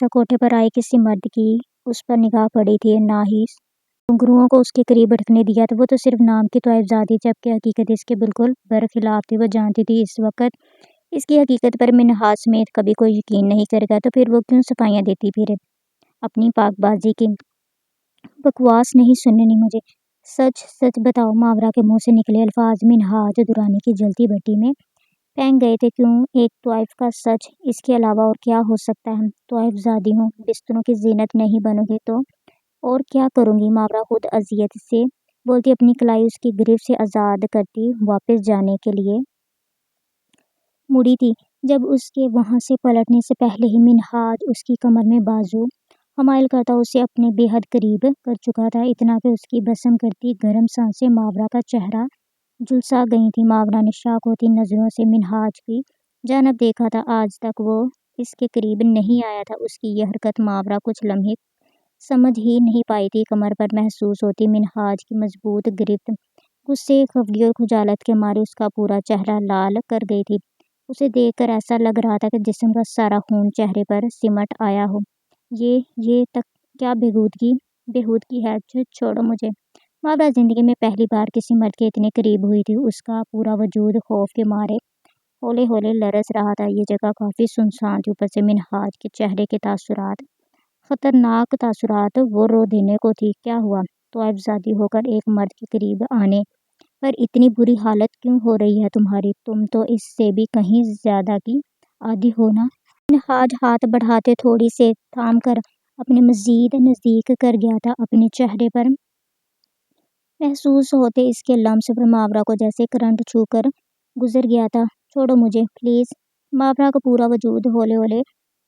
آہستہ کوٹھے پر آئے کسی مرد کی اس پر نگاہ پڑی تھی، نہ ہی گھنگروؤں کو اس کے قریب بڑھنے دیا تھا۔ وہ تو صرف نام کی طائف زادی تھی، جبکہ حقیقت اس کے بالکل برخلاف تھی۔ وہ جانتی تھی اس وقت اس کی حقیقت پر منہاج سمیت کبھی کوئی یقین نہیں کرے گا، تو پھر وہ کیوں صفائیاں دیتی پھرے؟ اپنی پاک بازی کی بکواس نہیں سننی مجھے، سچ سچ بتاؤ۔ ماورا کے منہ سے نکلے الفاظ منہاج درانی کی جلتی بھٹی میں پھینک گئے تھے۔ کیوں؟ ایک طائف کا سچ، اس کے علاوہ اور کیا ہو سکتا ہے؟ طائف زادی ہوں، بستروں کی زینت نہیں بنوں گی تو اور کیا کروں گی؟ ماورا خود اذیت سے بولتی، اپنی کلائی اس کی گرفت سے آزاد کرتی واپس جانے کے لیے مڑی تھی، جب اس کے وہاں سے پلٹنے سے پہلے ہی منہاج اس کی کمر میں بازو حمائل کرتا اسے اپنے بے حد قریب کر چکا تھا، اتنا کہ اس کی بسم کرتی گرم سانسیں ماورا کا چہرہ جھلسا گئی تھیں۔ ماورا نے شاک ہوتی نظروں سے منہاج کی جانب دیکھا تھا، آج تک وہ اس کے قریب نہیں آیا تھا۔ اس کی یہ حرکت ماورا کچھ لمحے سمجھ ہی نہیں پائی تھی۔ کمر پر محسوس ہوتی منہاج کی مضبوط گرفت غصے، خفگی اور خجالت کے مارے اس کا پورا چہرہ لال کر گئی تھی۔ اسے دیکھ کر ایسا لگ رہا تھا کہ جسم کا سارا خون چہرے پر سمٹ آیا ہو۔ یہ تک کیا بےہودگی ہے؟ چھوڑو مجھے۔ ماورا زندگی میں پہلی بار کسی مرد کے اتنے قریب ہوئی تھی۔ اس کا پورا وجود خوف کے مارے ہولے ہولے لرز رہا تھا۔ یہ جگہ کافی سنسان تھی، اوپر سے منہاج کے چہرے کے تاثرات خطرناک تاثرات۔ وہ رو دینے کو تھی۔ کیا ہوا؟ طائف زادی ہو کر ایک مرد کے قریب آنے پر اتنی بری حالت کیوں ہو رہی ہے تمہاری؟ تم تو اس سے بھی کہیں زیادہ کی عادی ہو نا؟ منہاج ہاتھ بڑھاتے تھوڑی سے تھام کر اپنے مزید نزدیک کر گیا تھا، اپنے چہرے پر محسوس ہوتے اس کے لمس پر ماورا کو جیسے کرنٹ چھو کر گزر گیا تھا۔ چھوڑو مجھے پلیز۔ ماورا کا پورا وجود ہولے ہولے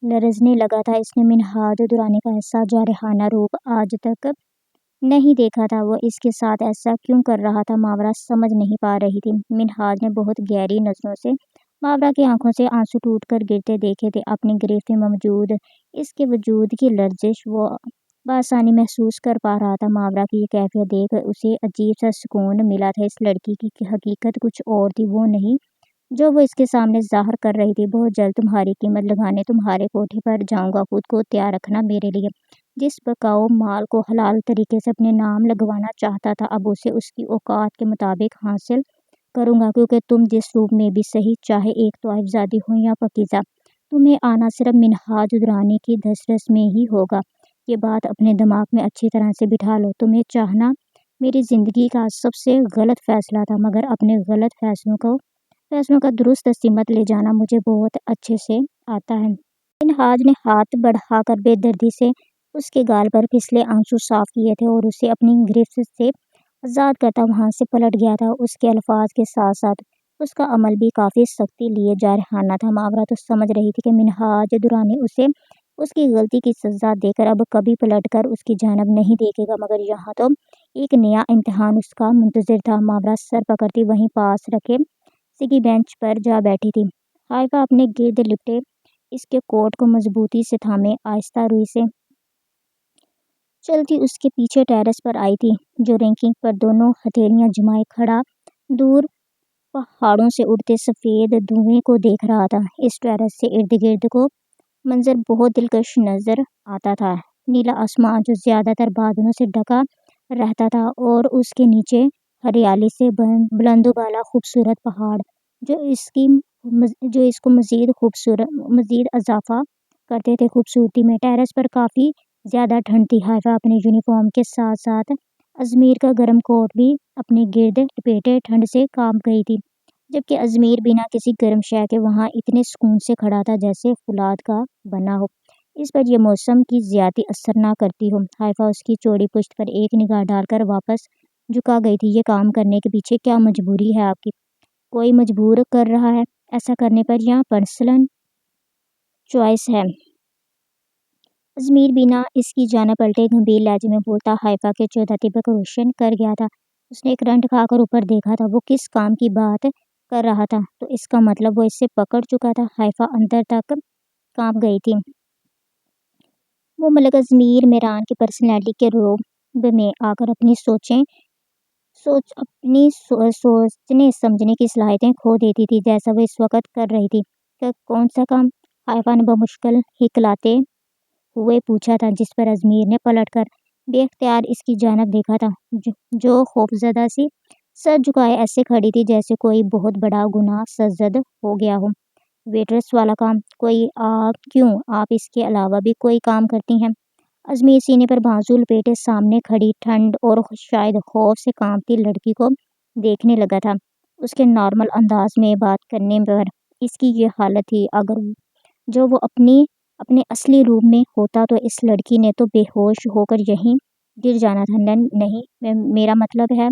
لرزنے لگا تھا۔ اس نے منہاج درانی کا ایسا جارحانہ روپ آج تک نہیں دیکھا تھا۔ وہ اس کے ساتھ ایسا کیوں کر رہا تھا؟ ماورا سمجھ نہیں پا رہی تھی۔ منہاج نے بہت گہری نظروں سے ماورا کی آنکھوں سے آنسو ٹوٹ کر گرتے دیکھے تھے۔ اپنی گرفت میں موجود اس کے وجود کی لرزش وہ بآسانی محسوس کر پا رہا تھا۔ ماورا کی یہ کیفیت دیکھ کر اسے عجیب سا سکون ملا تھا۔ اس لڑکی کی حقیقت کچھ اور تھی، وہ نہیں جو وہ اس کے سامنے ظاہر کر رہی تھی۔ بہت جلد تمہاری قیمت لگانے تمہارے کوٹھے پر جاؤں گا، خود کو تیار رکھنا میرے لیے۔ جس بکاؤ مال کو حلال طریقے سے اپنے نام لگوانا چاہتا تھا، اب اسے اس کی اوقات کے مطابق حاصل کروں گا، کیونکہ تم جس روپ میں بھی صحیح، چاہے ایک طائف زادی ہو یا پاکیزہ، تمہیں آنا صرف منہاج درانی کی دسترس میں ہی ہوگا۔ یہ بات اپنے دماغ میں اچھی طرح سے بٹھا لو۔ تمہیں چاہنا میری زندگی کا سب سے غلط فیصلہ تھا، مگر اپنے غلط فیصلوں کا درست سمت لے جانا مجھے بہت اچھے سے آتا ہے۔ منہاج نے ہاتھ بڑھا کر بے دردی سے اس کے گال پر پھسلے آنسو صاف کیے تھے اور اسے اپنی گرفت سے آزاد کرتا وہاں سے پلٹ گیا تھا۔ اس کے الفاظ کے ساتھ ساتھ اس کا عمل بھی کافی سختی لیے جارحانہ تھا۔ ماورا تو سمجھ رہی تھی کہ منہاج درانی اسے اس کی غلطی کی سزا دے کر اب کبھی پلٹ کر اس کی جانب نہیں دیکھے گا، مگر یہاں تو ایک نیا امتحان اس کا منتظر تھا۔ ماورا سر پکڑتی وہیں پاس رکھے سکی بینچ پر جا بیٹھی تھی۔ حائفہ اپنے گرد لپٹے اس کے کوٹ کو مضبوطی سے تھامے آہستہ روئی سے چلتی اس کے پیچھے ٹیرس پر آئی تھی، جو رینکنگ پر دونوں ہتھیلیاں جمائے کھڑا دور پہاڑوں سے اڑتے سفید دھوئیں کو دیکھ رہا تھا۔ اس ٹیرس سے ارد گرد کو منظر بہت دلکش نظر آتا تھا۔ نیلا آسمان جو زیادہ تر بادلوں سے ڈھکا رہتا تھا اور اس کے نیچے ہریالی سے بلند و بالا خوبصورت پہاڑ جو اس کو مزید اضافہ کرتے تھے خوبصورتی میں۔ ٹیرس پر کافی زیادہ ٹھنڈ تھی۔ حائفہ اپنے یونیفارم کے ساتھ ساتھ ازمیر کا گرم کوٹ بھی اپنے گرد لپیٹے ٹھنڈ سے کانپ گئی تھی، جبکہ ازمیر بنا کسی گرم شے کے وہاں اتنے سکون سے کھڑا تھا جیسے فولاد کا بنا ہو، اس پر یہ موسم کی زیادتی اثر نہ کرتی ہو۔ حائفہ اس کی چوڑی پشت پر ایک نگاہ ڈال کر واپس جھکا گئی تھی۔ یہ کام کرنے کے پیچھے کیا مجبوری ہے آپ کی؟ کوئی مجبور کر رہا ہے ایسا کرنے پر یا پرسنل چوائس ہے؟ ازمیر بنا اس کی جانب پلٹے گمبھیر لہجے میں بولتا۔ حائفہ کے چہرہ طبق روشن کر گیا تھا۔ اس نے ایک رنڈ کھا کر اوپر دیکھا تھا۔ وہ کس کام کی بات کر رہا تھا؟ تو اس کا مطلب وہ اسے پکڑ چکا تھا۔ حائفہ اندر تک کانپ گئی تھی۔ وہ ملک ازمیر میران کی پرسنالٹی کے روب میں آ کر اپنی سوچنے سمجھنے کی صلاحیتیں کھو دیتی تھی، جیسا وہ اس وقت کر رہی تھی۔ کون سا کام؟ حائفہ نے بمشکل ہکلاتے हुए पूछा था, जिस पर अजमेर ने पलटकर बेख्तियार इसकी जानब देखा था, जो खौफजदा सी सर झुकाए ऐसे खड़ी थी जैसे कोई बहुत बड़ा गुनाह सरजद हो गया हो। वेटरेस वाला काम कोई आप क्यों आप इसके अलावा भी कोई काम करती हैं? अजमेर सीने पर बाजू लपेटे सामने खड़ी ठंड और शायद खौफ से कांपती लड़की को देखने लगा था। उसके नॉर्मल अंदाज में बात करने पर इसकी ये हालत थी। अगर जो वो अपने असली रूप में होता तो इस लड़की ने तो बेहोश होकर यहीं गिर जाना था। नहीं, मेरा मतलब है,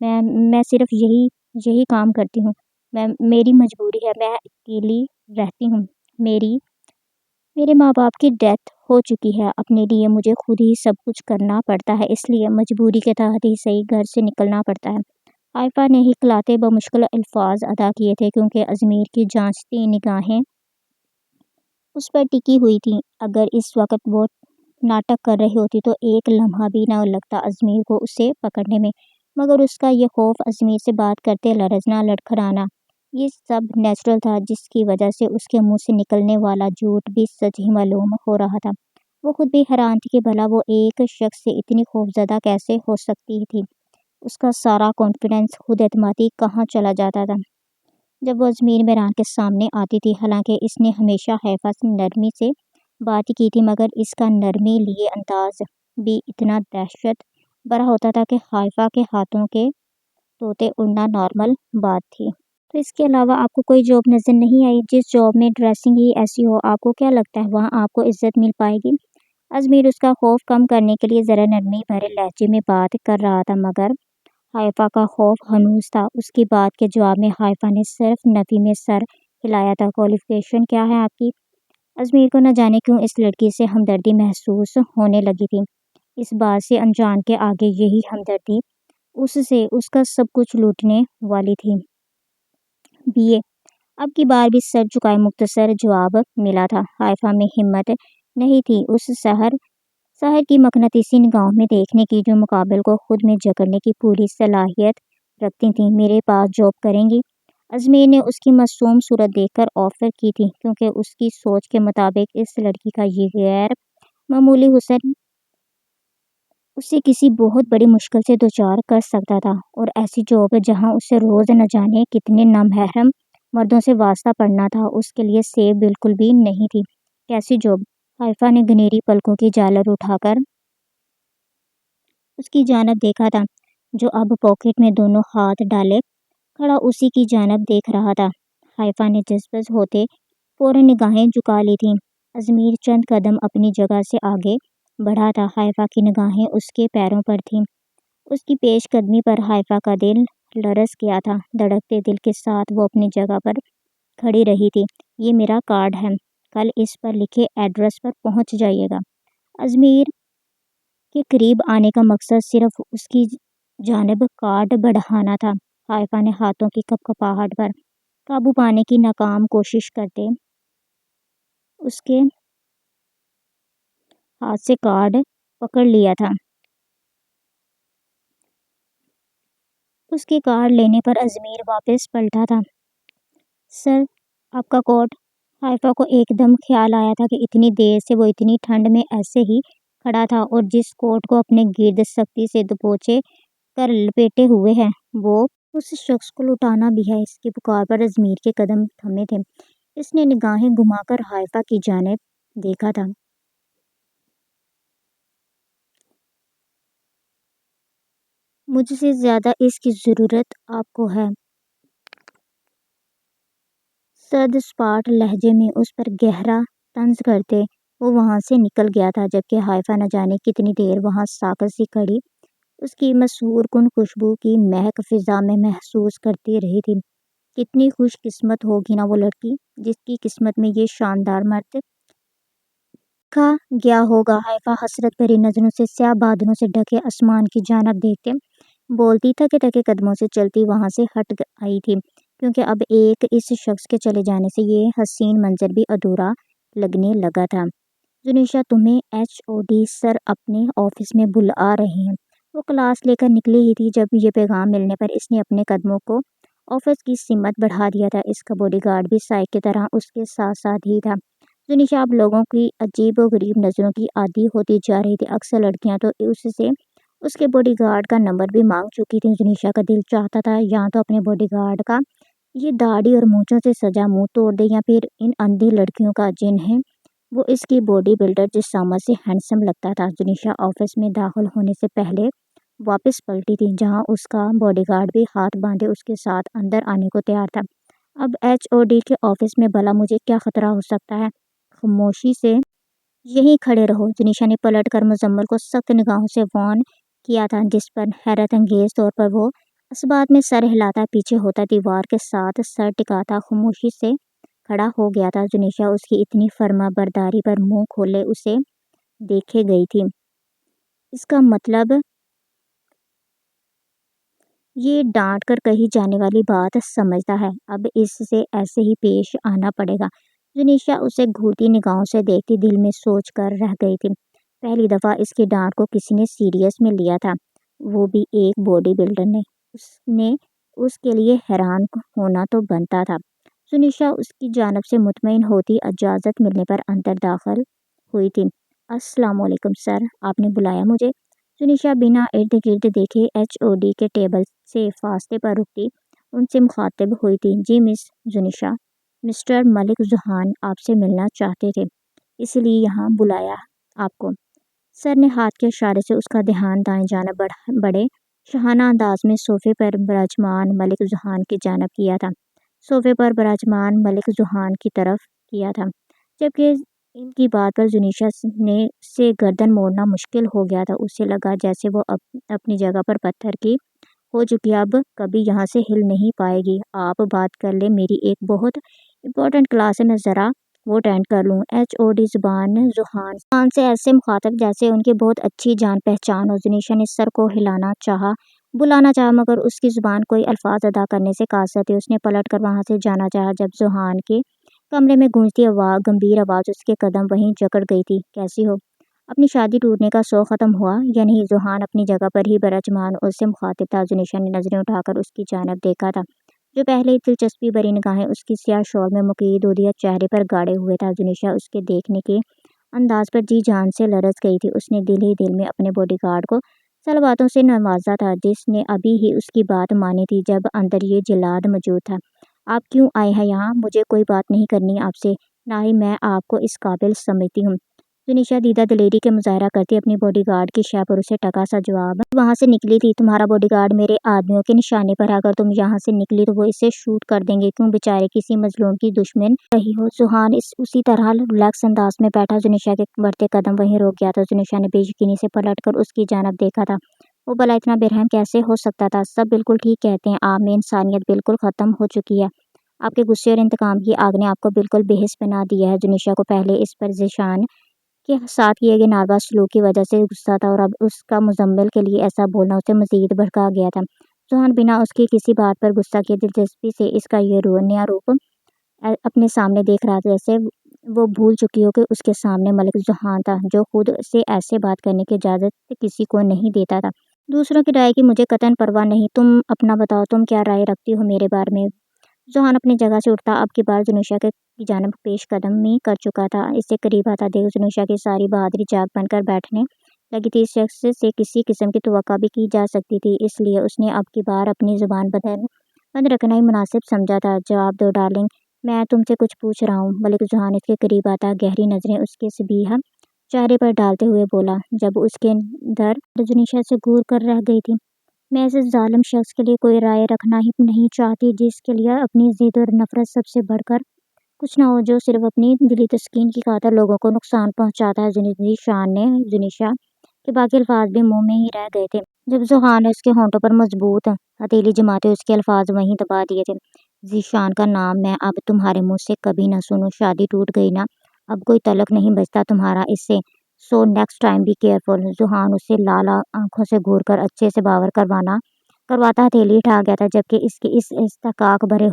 मैं सिर्फ यही यही काम करती हूँ। मेरी मजबूरी है, मैं अकेली रहती हूँ। मेरे माँ बाप की डेथ हो चुकी है। अपने लिए मुझे खुद ही सब कुछ करना पड़ता है, इसलिए मजबूरी के तहत ही सही घर से निकलना पड़ता है। आइफा ने हिकलाते बमुश्किल अल्फाज अदा किए थे, क्योंकि अजमेर की जांचती निगाहें उस पर टिकी हुई थीं। अगर इस वक्त वो नाटक कर रही होती तो एक लम्हा भी न लगता अजमेर को उसे पकड़ने में, मगर उसका ये खौफ, अजमेर से बात करते लरजना, लड़खड़ाना, ये सब नेचुरल था, जिसकी वजह से उसके मुंह से निकलने वाला झूठ भी सच ही मालूम हो रहा था। वो खुद भी हैरान थी कि भला वो एक शख्स से इतनी खौफजदा कैसे हो सकती थी। उसका सारा कॉन्फिडेंस, खुद एतमादी कहाँ चला जाता था जब वो अजमेर मेहरान के सामने आती थी। हालांकि इसने हमेशा हैफा से नरमी से बात की थी, मगर इसका नरमी लिए अंदाज भी इतना दहशत भरा होता था कि हाइफा के हाथों के तोते उड़ना नॉर्मल बात थी। तो इसके अलावा आपको कोई जॉब नज़र नहीं आई जिस जॉब में ड्रेसिंग ही ऐसी हो? आपको क्या लगता है वहाँ आपको इज्जत मिल पाएगी? अजमेर उसका खौफ कम करने के लिए ज़रा नरमी भरे लहजे में बात कर रहा था, मगर हाइफा का खौफ हनूस था। उसकी बात के जवाब में हाइफा ने सिर्फ नफी में सर हिलाया था। क्वालिफिकेशन क्या है आपकी? अजमेर को न जाने क्यों इस लड़की से हमदर्दी महसूस होने लगी थी। इस बात से अनजान के आगे यही हमदर्दी उससे उसका सब कुछ लूटने वाली थी। बीए। अब की बार भी सर झुकाए मुख्तसर जवाब मिला था। हाइफा में हिम्मत नहीं थी उस शहर की मकनातीसी निगाहों में देखने की, जो मुकाबले को खुद में जकड़ने की पूरी सलाहियत रखती थी। मेरे पास जॉब करेंगी? अजमेर ने उसकी मासूम सूरत देखकर ऑफर की थी, क्योंकि उसकी सोच के मुताबिक इस लड़की का ये गैर मामूली हुस्न उसे किसी बहुत बड़ी मुश्किल से दोचार कर सकता था। और ऐसी जॉब जहां उसे रोज़ न जाने कितने नामहरम मर्दों से वास्ता पड़ना था, उसके लिए सेफ बिल्कुल भी नहीं थी। कैसी जॉब? हाइफा ने घनेरी पलकों की झालर उठाकर उसकी जानब देखा था, जो अब पॉकेट में दोनों हाथ डाले खड़ा उसी की जानब देख रहा था। हाइफा ने जज्बस होते फौरन निगाहें झुका ली थीं। अजमेर चंद कदम अपनी जगह से आगे बढ़ा था। हाइफा की निगाहें उसके पैरों पर थीं। उसकी पेशकदमी पर हाइफा का दिल लरस गया था। धड़कते दिल के साथ वो अपनी जगह पर खड़ी रही थी। ये मेरा कार्ड है, कल इस पर लिखे एड्रेस पर पहुंच जाइएगा। अजमेर के करीब आने का मकसद सिर्फ उसकी जानिब कार्ड बढ़ाना था। हाइफा ने हाथों की कपकपाहट पर काबू पाने की नाकाम कोशिश करते उसके हाथ से कार्ड पकड़ लिया था। उसके कार्ड लेने पर अजमेर वापस पलटा था। सर, आपका कोट। हाइफा को एकदम ख्याल आया था कि इतनी देर से वो इतनी ठंड में ऐसे ही खड़ा था, और जिस कोट को अपने गिर्द सख्ती से दबोचे कर लपेटे हुए है, वो उस शख्स को लुटाना भी है। इसकी पुकार पर अजमेर के कदम थमे थे। इसने निगाहें घुमाकर हाइफा की जानिब देखा था। मुझसे ज़्यादा इसकी ज़रूरत आपको है। सर्द सपाट लहजे में उस पर गहरा तंज करते वो वहाँ से निकल गया था, जबकि हाइफा न जाने कितनी देर वहाँ साकत सी खड़ी उसकी मशहूर कुन खुशबू की महक फिजा में महसूस करती रही थी। कितनी खुशकिस्मत होगी ना वो लड़की, जिसकी किस्मत में ये शानदार मर्द का गया होगा। हाइफा हसरत भरी नजरों से स्याह बादलों से ढके आसमान की जानब देखते बोलती, थके थके कदमों से चलती वहां से आई थी, क्योंकि अब एक इस शख्स के चले जाने से ये हसीन मंजर भी अधूरा लगने लगा था। जुनेशा, तुम्हें HOD सर अपने ऑफिस में बुला रहे हैं। वो क्लास लेकर निकली ही थी जब ये पैगाम मिलने पर इसने अपने कदमों को ऑफिस की सिमत बढ़ा दिया था। इसका बॉडीगार्ड भी साइक की तरह उसके साथ साथ ही था। जुनिशा अब लोगों की अजीब व गरीब नज़रों की आदी होती जा रही थी। अक्सर लड़कियां तो उससे उसके बॉडीगार्ड का नंबर भी मांग चुकी थी। जुनिशा का दिल चाहता था या तो अपने बॉडीगार्ड का ये दाढ़ी और मूंछों से सजा मुंह तोड़ दे, या फिर इन अंधी लड़कियों का जिन है वो इसकी बॉडी बिल्डर जिस सामने से हैंडसम लगता था। जुनिशा ऑफिस में दाखिल होने से पहले वापस पलटी थी, जहां उसका बॉडीगार्ड भी हाथ बांधे उसके साथ अंदर आने को तैयार था। अब एचओडी के ऑफिस में भला मुझे क्या खतरा हो सकता है? खामोशी से यहीं खड़े रहो, जुनिशा ने पलट कर मुजम्मल को सख्त निगाहों से वार्न किया था, जिस पर हैरत अंगेज तौर पर वो इस बात में सर हिलाता पीछे होता दीवार के साथ सर टिकाता खामोशी से खड़ा हो गया था। जुनिशा उसकी इतनी फर्मा बरदारी पर मुंह खोले उसे देखे गई थी। इसका मतलब ये डांट कर कही जाने वाली बात समझता है, अब इससे ऐसे ही पेश आना पड़ेगा। जुनिशा उसे घूरती निगाहों से देखती दिल में सोच कर रह गई थी, पहली दफ़ा इसकी डांट को किसी ने सीरियस में लिया था, वो भी एक बॉडी बिल्डर ने। उसने उसके लिए हैरान होना तो बनता था। जुनिशा उसकी जानब से मुतमईन होती इजाज़त मिलने पर अंदर दाखिल हुई थी। अस्सलाम वालेकुम सर, आपने बुलाया मुझे? जुनिशा बिना इर्द गिर्द देखे एचओडी के टेबल से फासले पर रुकती उनसे मुखातिब हुई थी। जी मिस जुनिशा, मिस्टर मलिक जुहान आपसे मिलना चाहते थे, इसलिए यहाँ बुलाया आपको। सर ने हाथ के इशारे से उसका ध्यान दाएं जानब बड़े शहाना अंदाज में सोफे पर विराजमान मलिक जुहान की जानब किया था। सोफे पर विराजमान मलिक जुहान की तरफ किया था, जबकि इनकी बात पर जुनिशा ने से गर्दन मोड़ना मुश्किल हो गया था। उसे लगा जैसे वो अपनी जगह पर पत्थर की हो चुकी है, अब कभी यहाँ से हिल नहीं पाएगी। आप बात कर ले, मेरी एक बहुत इम्पोर्टेंट क्लास है, मैं ज़रा वो अटेंड कर लूँ। एचओडी जुहान से ऐसे मुखातब जैसे उनकी बहुत अच्छी जान पहचान हो। जुनिशा ने सर को बुलाना चाहा, मगर उसकी ज़ुबान कोई अल्फाज अदा करने से कासिर थी। उसने पलट कर वहाँ से जाना चाहा, जब जुहान के कमरे में गूंजती गंभीर आवाज़ उसके कदम वहीं जकड़ गई थी। कैसी हो? अपनी शादी टूटने का शौक ख़त्म हुआ या नहीं? जुहान अपनी जगह पर ही विराजमान उससे मुखातिब था। जुनिशा ने नज़रें उठाकर उसकी जानब देखा था, जो पहले ही दिलचस्पी भरी निगाहें उसकी स्याह शॉल में मुकीद उदिया चेहरे पर गाड़े हुए था। जुनिशा उसके देखने के अंदाज पर जी जान से लरज़ गई थी। उसने दिल ही दिल में अपने बॉडीगार्ड को सलवातों से नवाजा था, जिसने अभी ही उसकी बात मानी थी जब अंदर ये जिल्लाद मौजूद था। आप क्यों आए हैं यहाँ? मुझे कोई बात नहीं करनी आपसे, ना ही मैं आपको इस काबिल समझती हूँ। जुनिशा दीदा दिलेरी के मुजाहरा करती अपनी बॉडीगार्ड की शय पर उसे टका सा जवाब। वहाँ से निकली थी, तुम्हारा बॉडीगार्ड मेरे आदमियों के निशाने पर है, अगर तुम यहाँ से निकली तो वो इसे शूट कर देंगे। क्यों बेचारे किसी मजलूम की दुश्मन रही हो? सुहान उसी तरह रिलैक्स अंदाज में बैठा जुनिशा के बढ़ते कदम वहीं रोक गया था। जुनिशा ने बेयकीनी से पलट कर उसकी जानब देखा था। वो भला इतना बेरहम कैसे हो सकता था? सब बिल्कुल ठीक कहते हैं, आप में इंसानियत बिल्कुल ख़त्म हो चुकी है। आपके गुस्से और इंतकाम की आग ने आपको बिल्कुल बेहिस बना दिया है। जुनिशा को पहले इस पर जिशान के साथ किए गए नारवा सलूक की वजह से गुस्सा था, और अब उसका मुजम्मिल के लिए ऐसा बोलना उसे मज़ीद भड़का गया था। जुहान बिना उसकी किसी बात पर गुस्सा किए दिलचस्पी से इसका ये नया रूप अपने सामने देख रहा था, जैसे वो भूल चुकी हो कि उसके सामने मलिक जुहान था, जो खुद से ऐसे बात करने की इजाज़त किसी को नहीं देता था। दूसरों की राय की मुझे कतई परवाह नहीं, तुम अपना बताओ, तुम क्या राय रखती हो मेरे बारे में? जोहान अपनी जगह से उठता अब की बार जुनिशा के की जानब पेश कदमी कर चुका था। इससे करीब आता देख जुनिशा की सारी बहादुरी जाग बनकर बैठने लगी थी। इस शख्स से किसी किस्म की तवक्का भी की जा सकती थी, इसलिए उसने अब की बार अपनी ज़ुबान बंद रखना ही मुनासिब समझा था। जवाब दो डार्लिंग, मैं तुमसे कुछ पूछ रहा हूँ। मलिक जुहान इसके करीब आता गहरी नज़रें उसके सबीहा चेहरे पर डालते हुए बोला, जब उसके दर जुनिशा से घूर कर रह गई थी। मैं ऐसे ज़ालिम शख्स के लिए कोई राय रखना ही नहीं चाहती, जिसके लिए अपनी ज़िद और नफ़रत सबसे बढ़कर कुछ ना हो, जो सिर्फ अपनी दिली तस्कीन की खातिर लोगों को नुकसान पहुंचाता है। जुनिशा के बाकी अल्फाज भी मुंह में ही रह गए थे, जब जुहान ने उसके होंठों पर मजबूत हथेली जमाते उसके अल्फाज वहीं दबा दिए थे। जीशान का नाम मैं अब तुम्हारे मुँह से कभी न सुनूं। शादी टूट गई ना, अब कोई तलक नहीं बचता तुम्हारा इससे, so next time be careful. जुहान उससे लाल आंखों से घूर कर अच्छे से बावर करवाता हथेली उठा गया था, जबकि इसके इस इस्तकाक भरे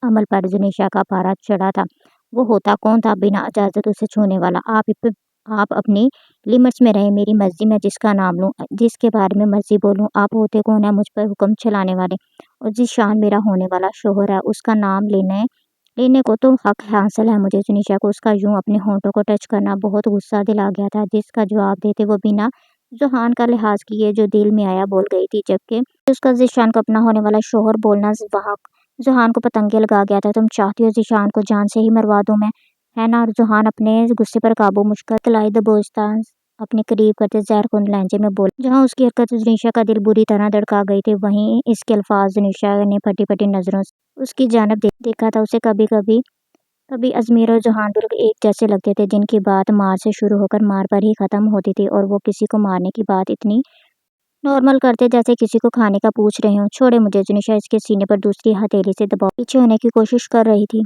अमल पर जुनिशा का पारा चढ़ा था। वो होता कौन था बिना इजाज़त उसे छूने वाला? आप अपनी लिमिट्स में रहें, मेरी मर्जी, मैं जिसका नाम लूँ, जिसके बारे में मर्जी बोलूँ। आप होते कौन है मुझ पर हुक्म चलाने वाले? और जिस शान मेरा होने वाला शोहर है, उसका नाम लेने लेने को तो हक हासिल है मुझे। जुनिशा को उसका यूं अपने होंठों को टच करना बहुत गुस्सा दिला गया था, जिसका जवाब देते वो बिना जोहान का लिहाज किए जो दिल में आया बोल गई थी, जबकि उसका जीशान को अपना होने वाला शोहर बोलना वहाँ जोहान को पतंगे लगा गया था। तुम चाहती हो जीशान को जान से ही मरवा दूं मैं, है ना? और जोहान अपने गुस्से पर काबू मुश्किल कलाई दबोचता अपने करीब करते जहरकुंद लहजे में बोल। जहाँ उसकी हरकत जुनिशा का दिल बुरी तरह धड़का गई थी, वहीं इसके अल्फाज जुनिशा ने फटी फटी नजरों से उसकी जानब देखा था। उसे कभी कभी कभी अजमेर और जहान बिल्कुल एक जैसे लगते थे, जिनकी बात मार से शुरू होकर मार पर ही खत्म होती थी, और वो किसी को मारने की बात इतनी नॉर्मल करते जैसे किसी को खाने का पूछ रहे हो। छोड़े मुझे। जुनिशा इसके सीने पर दूसरी हथेली से दबाव पीछे होने की कोशिश कर रही थी,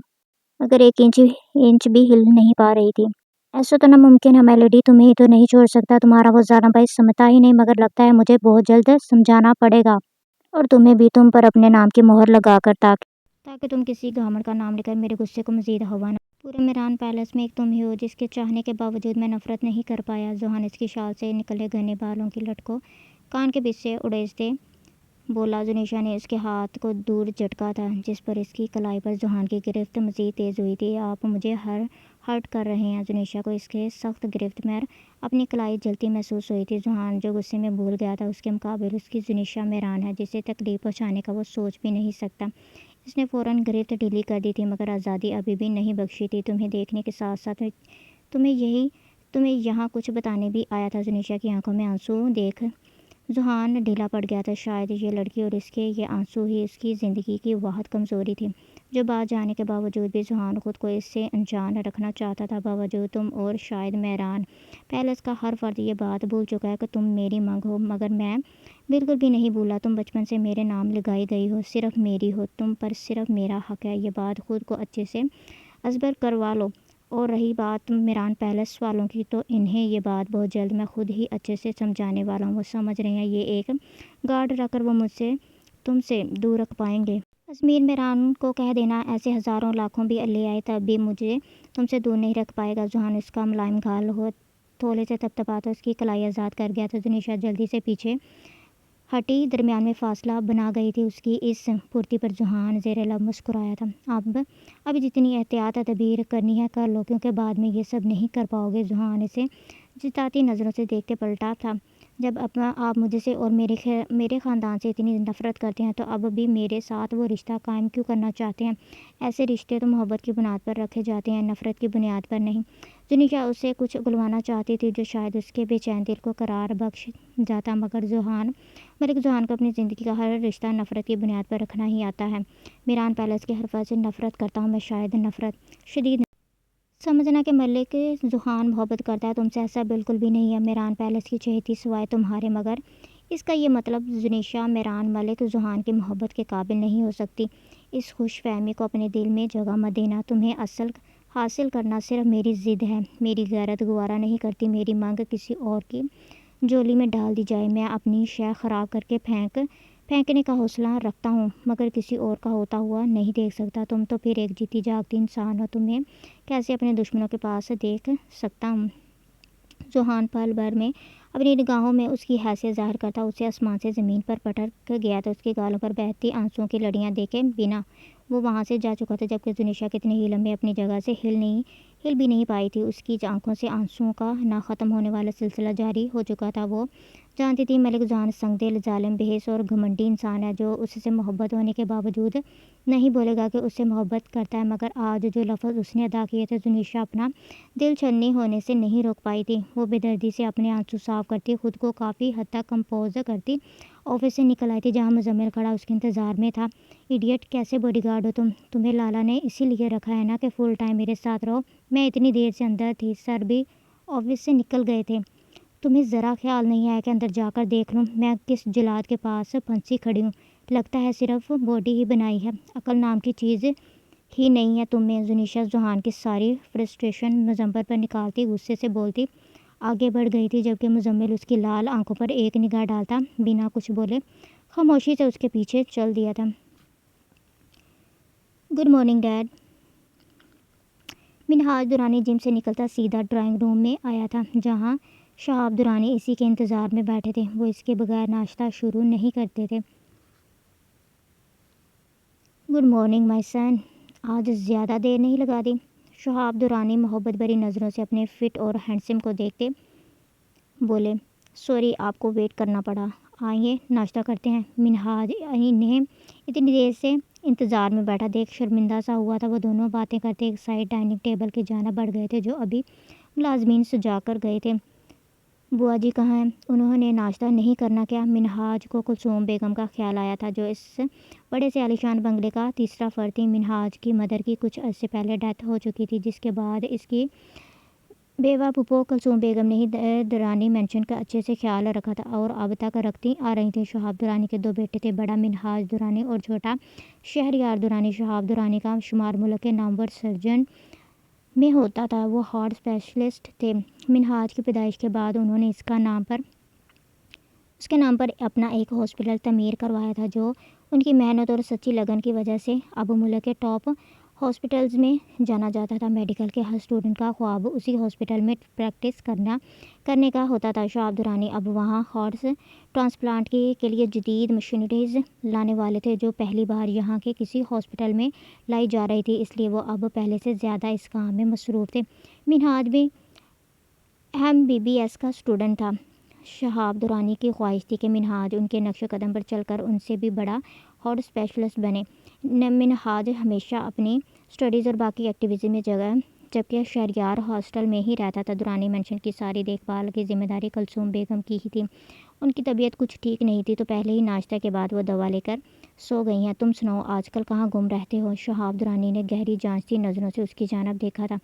मगर एक इंच भी हिल नहीं पा रही थी। ऐसा तो नामुमकिन है मेलोडी, तुम्हें ही तो नहीं छोड़ सकता तुम्हारा वो जाना भाई। समझता ही नहीं, मगर लगता है मुझे बहुत जल्द समझाना पड़ेगा, और तुम्हें भी, तुम पर अपने नाम की मोहर लगाकर, ताकि तुम किसी घामड़ का नाम लेकर मेरे गुस्से को मजीद हवा न। पूरे मेरान पैलेस में एक तुम ही हो जिसके चाहने के बावजूद मैं नफरत नहीं कर पाया। जोहान इसकी शाल से निकले घने बालों की लट को कान के बीच से उड़ेजते बोला। जुनिशा ने उसके हाथ को दूर झटका था, जिस पर इसकी कलाई पर जोहान की गिरफ्त मजीद तेज हुई थी। आप मुझे हर्ट कर रहे हैं। जुनिशा को इसके सख्त गिरफ्त में अपनी कलाई जलती महसूस हुई थी। जोहान जो गुस्से में भूल गया था, उसके मुकाबले उसकी जुनिशा मेरान है, जिसे तकलीफ पहुँचाने का वो सोच भी नहीं सकता। इसने फ़ौरन गिरफ्त ढीली कर दी थी, मगर आज़ादी अभी भी नहीं बख्शी थी। तुम्हें देखने के साथ साथ तुम्हें यहाँ कुछ बताने भी आया था। जुनिशा की आंखों में आंसू देख जोहान ढीला पड़ गया था। शायद ये लड़की और इसके ये आंसू ही उसकी ज़िंदगी की वाहद कमज़ोरी थी, जो बात जाने के बावजूद भी जोहान खुद को इससे अनजान रखना चाहता था। बावजूद तुम और शायद मेहरान पैलेस का हर फर्द ये बात भूल चुका है कि तुम मेरी मांग हो, मगर मैं बिल्कुल भी नहीं भूला। तुम बचपन से मेरे नाम लगाई गई हो, सिर्फ मेरी हो, तुम पर सिर्फ मेरा हक है। ये बात खुद को अच्छे से अजबर करवा लो। और रही बात मेरान पैलेस वालों की, तो इन्हें ये बात बहुत जल्द मैं खुद ही अच्छे से समझाने वाला हूँ। वो समझ रहे हैं ये एक गार्ड रखकर वो मुझसे तुमसे दूर रख पाएंगे। अजमेर मेरान को कह देना ऐसे हज़ारों लाखों भी ले आए तब भी मुझे तुमसे दूर नहीं रख पाएगा। जोहान उसका मुलायम गाल हो थोड़े से तपतपाता उसकी कलाई आज़ाद कर गया था। जुनिशा जल्दी से पीछे हटी, दरमियान में फासला बना गई थी। उसकी इस फुर्ती पर जोहान ज़ेरे लब मुस्कुराया था। अब जितनी एहतियात तदबीर करनी है कर लो, क्योंकि बाद में ये सब नहीं कर पाओगे। जोहान इसे जिताती नज़रों से देखते पलटा था। जब अपना आप मुझसे और मेरे ख़ानदान से इतनी नफ़रत करते हैं, तो अब भी मेरे साथ वो रिश्ता कायम क्यों करना चाहते हैं? ऐसे रिश्ते तो मोहब्बत की बुनियाद पर रखे जाते हैं, नफ़रत की बुनियाद पर नहीं। जुनिशा उससे कुछ उगलवाना चाहती थी जो शायद उसके बेचैन दिल को करार बख्श जाता, मगर जोहान को अपनी ज़िंदगी का हर रिश्ता नफ़रत की बुनियाद पर रखना ही आता है। मेरान पैलेस के हर फर्द से नफ़रत करता हूँ मैं, शायद नफ़रत शदीद समझना कि मलिक जोहान मोहब्बत करता है तुमसे, ऐसा बिल्कुल भी नहीं है। मेरान पैलेस की चहेती सिवाय तुम्हारे, मगर इसका ये मतलब जुनिशा मेरान मलिक जोहान की मोहब्बत के काबिल नहीं हो सकती। इस खुश फहमी को अपने दिल में जगह मत देना। तुम्हें असल हासिल करना सिर्फ मेरी ज़िद है। मेरी गैरत गवारा नहीं करती मेरी मांग किसी और की झोली में डाल दी जाए। मैं अपनी शय ख़राब करके फेंकने का हौसला रखता हूँ, मगर किसी और का होता हुआ नहीं देख सकता। तुम तो फिर एक जीती जागती इंसान हो, तुम्हें कैसे अपने दुश्मनों के पास देख सकता हूँ? जोहान पल भर में अपनी निगाहों में उसकी हैसियत ज़ाहिर करता उसे आसमान से ज़मीन पर पटक गया था। उसके गालों पर बहती आंसुओं की लड़ियाँ देखे बिना वो वहाँ से जा चुका था, जबकि जुनिशा कितने ही लम्हे अपनी जगह से हिल भी नहीं पाई थी। उसकी आंखों से आंसुओं का ना ख़त्म होने वाला सिलसिला जारी हो चुका था। वो जानती थी मलिक जोहान संगदिल, जालिम, बेहिस और घमंडी इंसान है, जो उससे मोहब्बत होने के बावजूद नहीं बोलेगा कि उससे मोहब्बत करता है। मगर आज जो लफ्ज़ उसने अदा किए थे, जुनिशा अपना दिल छन्नी होने से नहीं रोक पाई थी। वो बेदर्दी से अपने आंसू साफ करती, खुद को काफ़ी हद तक कंपोज करती ऑफिस से निकल आई थी, जहाँ मुजम्मिल खड़ा उसके इंतज़ार में था। इडियट, कैसे बॉडीगार्ड हो तुम? तुम्हें लाला ने इसीलिए रखा है ना कि फुल टाइम मेरे साथ रहो? मैं इतनी देर से अंदर थी, सर भी ऑफिस से निकल गए थे। तुम्हें ज़रा ख्याल नहीं आया कि अंदर जाकर देख लूँ मैं किस जिलाद के पास फंसी खड़ी हूँ? लगता है सिर्फ बॉडी ही बनाई है, अकल नाम की चीज़ ही नहीं है तुम्हें। जुनिशा जोहान की सारी फ्रस्ट्रेशन मुजम्मिल पर निकालती गुस्से से बोलती आगे बढ़ गई थी, जबकि मुजम्मिल उसकी लाल आंखों पर एक निगाह डालता बिना कुछ बोले खामोशी से उसके पीछे चल दिया था। Good morning dad. Minhaj Durrani gym से निकलता सीधा ड्राइंग रूम में आया था, जहाँ शहाब दुरानी इसी के इंतज़ार में बैठे थे। वो इसके बगैर नाश्ता शुरू नहीं करते थे। गुड मॉर्निंग माय सन, آج زیادہ دیر نہیں لگا دی؟ شہاب درانی محبت بھری نظروں سے اپنے فٹ اور ہینڈسم کو دیکھتے بولے۔ سوری آپ کو ویٹ کرنا پڑا، آئیے ناشتہ کرتے ہیں۔ منہاج انہیں اتنی دیر سے انتظار میں بیٹھا دیکھ شرمندہ سا ہوا تھا۔ وہ دونوں باتیں کرتے ایک سائڈ ڈائننگ ٹیبل کی جانب بڑھ گئے تھے جو ابھی ملازمین سجا کر گئے تھے۔ بوا جی کہاں ہیں؟ انہوں نے ناشتہ نہیں کرنا کیا؟ منہاج کو کلثوم بیگم کا خیال آیا تھا جو اس بڑے سے عالیشان بنگلے کا تیسرا فرد تھی۔ منہاج کی مدر کی کچھ عرصے پہلے ڈیتھ ہو چکی تھی، جس کے بعد اس کی بیوہ پھپھو کلثوم بیگم نے ہی درانی مینشن کا اچھے سے خیال رکھا تھا اور اب تک رکھتی آ رہی تھیں۔ شہاب درانی کے دو بیٹے تھے، بڑا منہاج درانی اور چھوٹا شہریار درانی۔ شہاب درانی کا شمار ملک کے نامور سرجن میں ہوتا تھا، وہ ہارٹ اسپیشلسٹ تھے۔ منہاج کی پیدائش کے بعد انہوں نے اس کے نام پر اپنا ایک ہاسپٹل تعمیر کروایا تھا جو ان کی محنت اور سچی لگن کی وجہ سے اب ملک کے ٹاپ ہاسپٹلز میں جانا جاتا تھا۔ میڈیکل کے ہر اسٹوڈنٹ کا خواب اسی ہاسپٹل میں پریکٹس کرنے کا ہوتا تھا۔ شہاب درانی اب وہاں ہارٹ ٹرانسپلانٹ کے لیے جدید مشینریز لانے والے تھے جو پہلی بار یہاں کے کسی ہاسپٹل میں لائی جا رہی تھی، اس لیے وہ اب پہلے سے زیادہ اس کام میں مصروف تھے۔ منہاج بھی MBBS کا اسٹوڈنٹ تھا۔ شہاب درانی کی خواہش تھی کہ منہاج ان کے نقش قدم پر چل کر ان سے بھی بڑا ہارٹ اسپیشلسٹ بنے۔ منہاج ہمیشہ اپنی اسٹڈیز اور باقی ایکٹیویٹیز میں جبکہ شہریار ہاسٹل میں ہی رہتا تھا۔ درانی مینشن کی ساری دیکھ بھال کی ذمہ داری کلثوم بیگم کی ہی تھی۔ ان کی طبیعت کچھ ٹھیک نہیں تھی تو پہلے ہی ناشتہ کے بعد وہ دوا لے کر سو گئی ہیں۔ تم سناؤ آج کل کہاں گم رہتے ہو؟ شہاب درانی نے گہری جانچتی نظروں سے اس کی جانب دیکھا تھا۔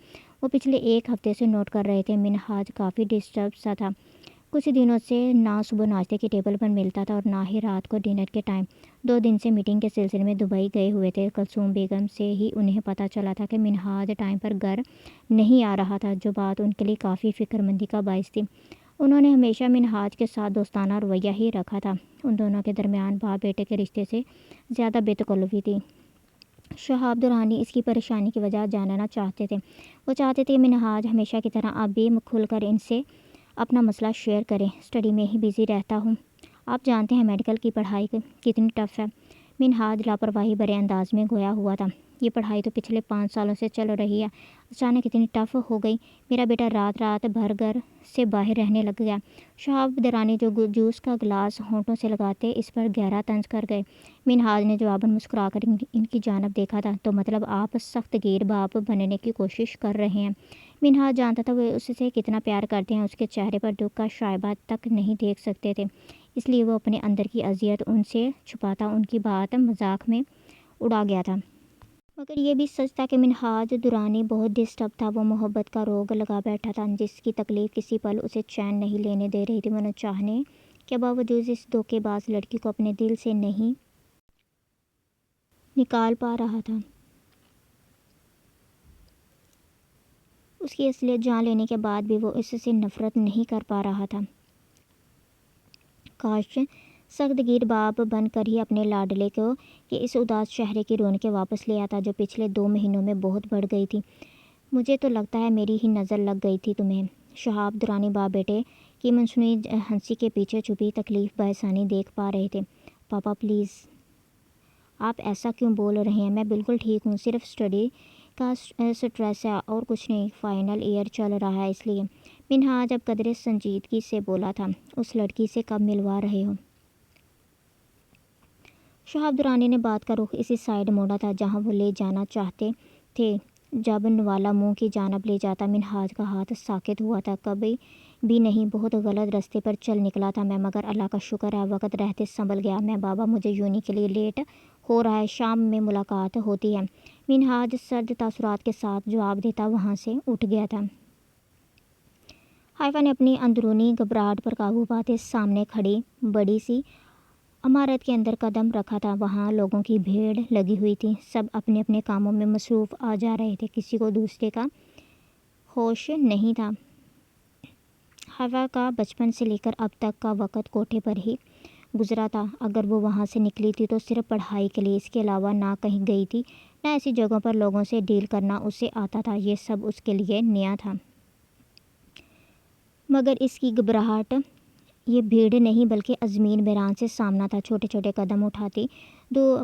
وہ پچھلے ایک ہفتے سے نوٹ کر رہے تھے۔ منہاج کافی ڈسٹرب سا تھا، کچھ دنوں سے نہ صبح ناشتے کی ٹیبل پر ملتا تھا اور نہ ہی رات کو ڈنر کے ٹائم۔ 2 دن سے میٹنگ کے سلسلے میں دبئی گئے ہوئے تھے۔ کلثوم بیگم سے ہی انہیں پتہ چلا تھا کہ منہاج ٹائم پر گھر نہیں آ رہا تھا، جو بات ان کے لیے کافی فکر مندی کا باعث تھی۔ انہوں نے ہمیشہ منہاج کے ساتھ دوستانہ رویہ ہی رکھا تھا۔ ان دونوں کے درمیان باپ بیٹے کے رشتے سے زیادہ بے تکلفی تھی۔ شہاب درانی اس کی پریشانی کی وجہ جاننا چاہتے تھے۔ وہ چاہتے تھے منہاج ہمیشہ کی طرح اب بھی کھل کر ان سے اپنا مسئلہ شیئر کریں۔ اسٹڈی میں ہی بزی رہتا ہوں، آپ جانتے ہیں میڈیکل کی پڑھائی کتنی ٹف ہے۔ منہاج لاپرواہی بھرے انداز میں گویا ہوا تھا۔ یہ پڑھائی تو پچھلے 5 سالوں سے چل رہی ہے، اچانک اتنی ٹف ہو گئی؟ میرا بیٹا رات بھر گھر سے باہر رہنے لگ گیا۔ شہاب درانی جو جوس کا گلاس ہونٹوں سے لگاتے اس پر گہرا طنز کر گئے۔ منہاج نے جواباً مسکرا کر ان کی جانب دیکھا تھا۔ تو مطلب آپ سخت گیر باپ بننے کی کوشش کر رہے ہیں؟ منہاج جانتا تھا وہ اس سے کتنا پیار کرتے ہیں، اس کے چہرے پر دکھ کا شائبہ تک نہیں دیکھ سکتے تھے، اس لیے وہ اپنے اندر کی اذیت ان سے چھپاتا ان کی بات مذاق میں اڑا گیا تھا۔ مگر یہ بھی سچ تھا کہ منہاج درانی بہت ڈسٹرب تھا۔ وہ محبت کا روگ لگا بیٹھا تھا جس کی تکلیف کسی پل اسے چین نہیں لینے دے رہی تھی۔ وہ نہ چاہنے کے باوجود اس دھوکے باز لڑکی کو اپنے دل سے نہیں نکال پا رہا تھا۔ اس کی اصلیت جان لینے کے بعد بھی وہ اس سے نفرت نہیں کر پا رہا تھا۔ کاش سخت گیر باپ بن کر ہی اپنے لاڈلے کو کہ اس اداس چہرے کی رونقیں واپس لے آتا جو پچھلے 2 مہینوں میں بہت بڑھ گئی تھی۔ مجھے تو لگتا ہے میری ہی نظر لگ گئی تھی تمہیں۔ شہاب درانی باپ بیٹے کی مصنوعی ہنسی کے پیچھے چھپی تکلیف بآسانی دیکھ پا رہے تھے۔ پاپا پلیز، آپ ایسا کیوں بول رہے ہیں؟ میں بالکل ٹھیک ہوں، صرف اسٹڈی کا سٹریس ہے اور کچھ نہیں، فائنل ایئر چل رہا ہے اس لیے۔ منہاج اب قدرے سنجیدگی سے بولا تھا۔ اس لڑکی سے کب ملوا رہے ہو؟ شہاب درانی نے بات کا رخ اسی سائڈ موڑا تھا جہاں وہ لے جانا چاہتے تھے جب نوالا منہ کی جانب لے جاتا۔ منہاج کا ہاتھ ساکت ہوا تھا۔ کبھی بھی نہیں، بہت غلط راستے پر چل نکلا تھا میں، مگر اللہ کا شکر ہے وقت رہتے سنبھل گیا میں۔ بابا مجھے یونی کے لیے لیٹ ہو رہا ہے، شام میں ملاقات ہوتی ہے۔ منہاج سرد تاثرات کے ساتھ جواب دیتا وہاں سے اٹھ گیا تھا۔ حائفہ نے اپنی اندرونی گھبراہٹ پر قابو پاتے سامنے کھڑی بڑی سی عمارت کے اندر قدم رکھا تھا۔ وہاں لوگوں کی بھیڑ لگی ہوئی تھی، سب اپنے اپنے کاموں میں مصروف آ جا رہے تھے، کسی کو دوسرے کا ہوش نہیں تھا۔ حائفہ کا بچپن سے لے کر اب تک کا وقت کوٹھے پر ہی گزرا تھا۔ اگر وہ وہاں سے نکلی تھی تو صرف پڑھائی کے لیے، اس کے علاوہ نہ کہیں گئی تھی، نہ ایسی جگہوں پر لوگوں سے ڈیل کرنا اسے آتا تھا۔ یہ سب اس کے لیے نیا تھا۔ مگر اس کی گھبراہٹ یہ بھیڑ نہیں بلکہ ازمیر میران سے سامنا تھا۔ چھوٹے چھوٹے قدم اٹھاتی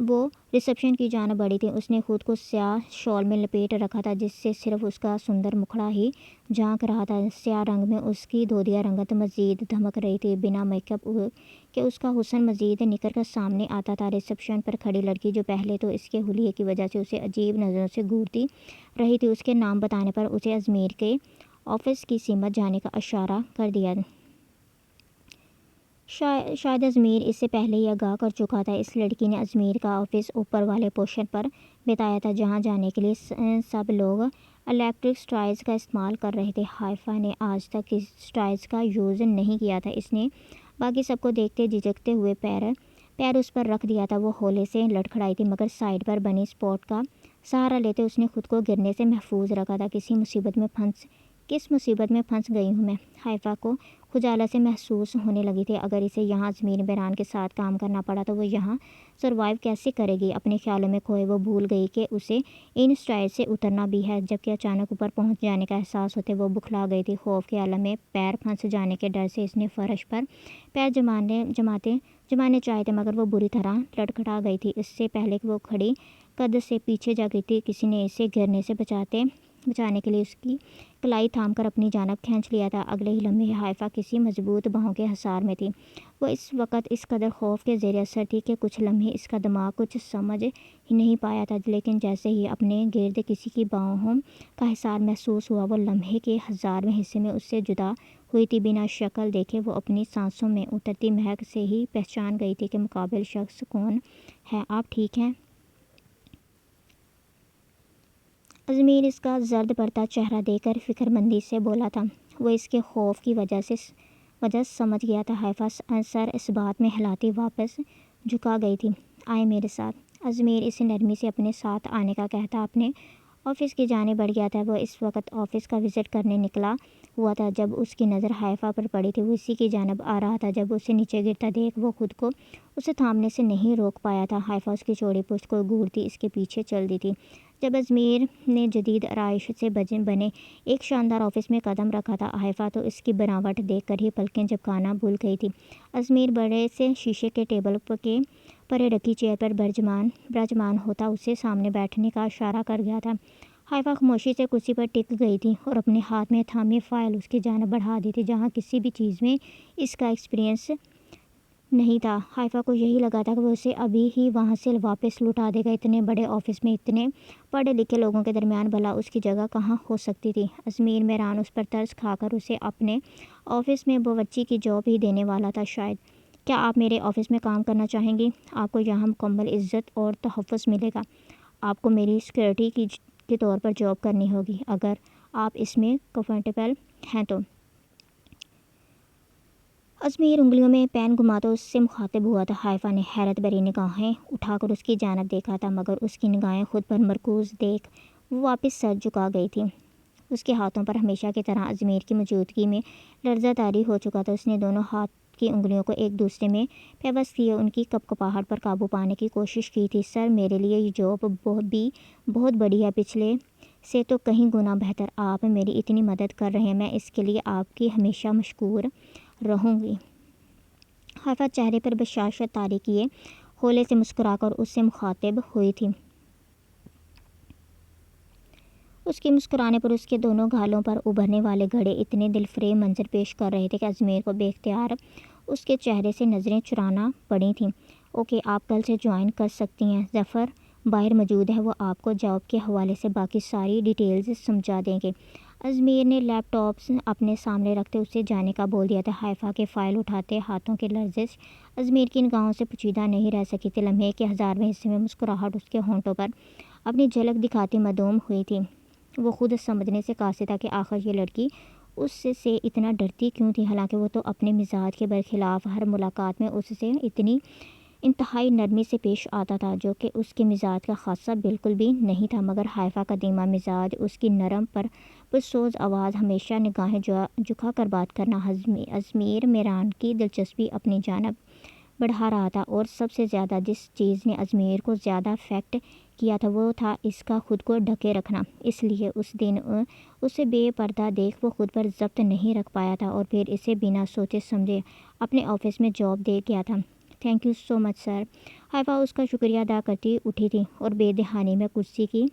وہ ریسپشن کی جانب بڑھی تھی۔ اس نے خود کو سیاہ شال میں لپیٹ رکھا تھا جس سے صرف اس کا سندر مکھڑا ہی جھانک رہا تھا۔ سیاہ رنگ میں اس کی دودیا رنگت مزید دھمک رہی تھی، بنا میک اپ کہ اس کا حسن مزید نکھر کر سامنے آتا تھا۔ ریسپشن پر کھڑی لڑکی جو پہلے تو اس کے حلیے کی وجہ سے اسے عجیب نظروں سے گھورتی رہی تھی، اس کے نام بتانے پر اسے ازمیر کے آفس کی سمت جانے کا اشارہ کر دیا۔ شاید ازمیر اس سے پہلے ہی آگاہ کر چکا تھا۔ اس لڑکی نے ازمیر کا آفس اوپر والے پورشن پر بتایا تھا جہاں جانے کے لیے سب لوگ الیکٹرک اسٹائرز کا استعمال کر رہے تھے۔ ہائفا نے آج تک اس اسٹائرز کا یوز نہیں کیا تھا۔ اس نے باقی سب کو دیکھتے جھجکتے ہوئے پیر اس پر رکھ دیا تھا۔ وہ ہولے سے لڑکھڑائی تھی مگر سائڈ پر بنی سپورٹ کا سہارا لیتے اس نے خود کو گرنے سے محفوظ رکھا تھا۔ کس مصیبت میں پھنس گئی ہوں میں، ہائفا کو خجالت سے محسوس ہونے لگی تھی۔ اگر اسے یہاں ازمیر میران کے ساتھ کام کرنا پڑا تو وہ یہاں سروائیو کیسے کرے گی؟ اپنے خیالوں میں کھوئے وہ بھول گئی کہ اسے ان اسٹائر سے اترنا بھی ہے۔ جبکہ اچانک اوپر پہنچ جانے کا احساس ہوتے وہ بکھلا گئی تھی۔ خوف کے عالم میں پیر پھنس جانے کے ڈر سے اس نے فرش پر پیر جمانے چاہے تھے مگر وہ بری طرح لڑکھڑا گئی تھی۔ اس سے پہلے کہ وہ کھڑی قد سے پیچھے جا گئی تھی، کسی نے اسے گرنے سے بچانے کے لیے اس کی کلائی تھام کر اپنی جانب کھینچ لیا تھا۔ اگلے ہی لمحے ہائفا کسی مضبوط باہوں کے حصار میں تھی۔ وہ اس وقت اس قدر خوف کے زیر اثر تھی کہ کچھ لمحے اس کا دماغ کچھ سمجھ ہی نہیں پایا تھا، لیکن جیسے ہی اپنے گرد کسی کی باہوں کا حصار محسوس ہوا، وہ لمحے کے 1000ویں حصے میں اس سے جدا ہوئی تھی۔ بنا شکل دیکھے وہ اپنی سانسوں میں اترتی مہک سے ہی پہچان گئی تھی کہ مقابل شخص کون ہے۔ آپ ٹھیک ہیں؟ ازمیر اس کا زرد پڑتا چہرہ دیکھ کر فکر مندی سے بولا تھا۔ وہ اس کے خوف کی وجہ سمجھ گیا تھا۔ ہائفا سر اس بات میں ہلاتی واپس جھکا گئی تھی۔ آئے میرے ساتھ۔ ازمیر اسے نرمی سے اپنے ساتھ آنے کا کہتا اپنے آفس کی جانب بڑھ گیا تھا۔ وہ اس وقت آفس کا وزٹ کرنے نکلا ہوا تھا جب اس کی نظر ہائفا پر پڑی تھی۔ وہ اسی کی جانب آ رہا تھا۔ جب اسے نیچے گرتا دیکھ وہ خود کو اسے تھامنے سے نہیں روک پایا تھا۔ ہائفا اس کی چوڑی پشت کو گھورتی اس کے پیچھے چل دی تھی۔ جب ازمیر نے جدید آرائش سے بنے ایک شاندار آفس میں قدم رکھا تھا، ہائفا تو اس کی بناوٹ دیکھ کر ہی پلکیں جھپکانا بھول گئی تھی۔ ازمیر بڑے سے شیشے کے ٹیبل کے پرے رکھی چیئر پر براجمان ہوتا اسے سامنے بیٹھنے کا اشارہ کر گیا تھا۔ ہائفا خاموشی سے کرسی پر ٹک گئی تھی اور اپنے ہاتھ میں تھامی فائل اس کی جانب بڑھا دی تھی جہاں کسی بھی چیز میں اس کا ایکسپیرئنس نہیں تھا۔ ہائفا کو یہی لگا تھا کہ وہ اسے ابھی ہی وہاں سے واپس لوٹا دے گا۔ اتنے بڑے آفس میں اتنے پڑھے لکھے لوگوں کے درمیان بھلا اس کی جگہ کہاں ہو سکتی تھی؟ ازمیر میران اس پر ترس کھا کر اسے اپنے آفس میں باورچی کی جاب ہی دینے والا تھا شاید۔ کیا آپ میرے آفس میں کام کرنا چاہیں گی؟ آپ کو یہاں مکمل عزت اور تحفظ ملے گا۔ آپ کو میری سیکورٹی کے طور پر جاب کرنی ہوگی اگر آپ اس میں کمفرٹیبل ہیں تو۔ ازمیر انگلیوں میں پین گھماتا اس سے مخاطب ہوا تھا۔ ہائفا نے حیرت بھری نگاہیں اٹھا کر اس کی جانب دیکھا تھا مگر اس کی نگاہیں خود پر مرکوز دیکھ وہ واپس سر جھکا گئی تھی۔ اس کے ہاتھوں پر ہمیشہ کی طرح ازمیر کی موجودگی میں لرزہ طاری ہو چکا تھا۔ اس نے دونوں ہاتھ کی انگلیوں کو ایک دوسرے میں پیوست کیے ان کی کپکپاہٹ پر قابو پانے کی کوشش کی تھی۔ سر، میرے لیے یہ جاب بھی بہت بڑی ہے، پچھلے سے تو کہیں گنا بہتر۔ آپ میری اتنی مدد کر رہے ہیں، میں اس کے لیے آپ کی ہمیشہ مشکور رہوں گی۔ ہائفا چہرے پر بشاشت طاری کیے ہولے سے مسکرا کر اس سے مخاطب ہوئی تھی۔ اس کے مسکرانے پر اس کے دونوں گالوں پر ابھرنے والے گھڑے اتنے دلفریب منظر پیش کر رہے تھے کہ ازمیر کو بے اختیار اس کے چہرے سے نظریں چرانا پڑی تھیں۔ اوکے، آپ کل سے جوائن کر سکتی ہیں۔ ظفر باہر موجود ہے، وہ آپ کو جاب کے حوالے سے باقی ساری ڈیٹیلز سمجھا دیں گے۔ ازمیر نے لیپ ٹاپ اپنے سامنے رکھتے اسے جانے کا بول دیا تھا۔ ہائفا کے فائل اٹھاتے ہاتھوں کی لرزش ازمیر کی نگاہوں سے پوشیدہ نہیں رہ سکی تھی۔ لمحے کے 1000ویں حصے میں مسکراہٹ اس کے ہونٹوں پر اپنی جھلک دکھاتی معدوم ہوئی تھی۔ وہ خود سمجھنے سے قاصر تھا کہ آخر یہ لڑکی اس سے اتنا ڈرتی کیوں تھی، حالانکہ وہ تو اپنے مزاج کے برخلاف ہر ملاقات میں اس سے اتنی انتہائی نرمی سے پیش آتا تھا جو کہ اس کے مزاج کا خاصہ بالکل بھی نہیں تھا۔ مگر ہائفا کا دھیما مزاج، اس کی نرم پرسوز آواز، ہمیشہ نگاہیں جھکا کر بات کرنا ازمیر میران کی دلچسپی اپنی جانب بڑھا رہا تھا۔ اور سب سے زیادہ جس چیز نے ازمیر کو زیادہ افیکٹ किया था वो था इसका खुद को ढके रखना। इसलिए उस दिन उसे बेपर्दा देख वो खुद पर जब्त नहीं रख पाया था और फिर इसे बिना सोचे समझे अपने ऑफिस में जॉब दे गया था। Thank you so much sir. Haifa उसका शुक्रिया अदा करती उठी थी और बेदहानी में कुर्सी की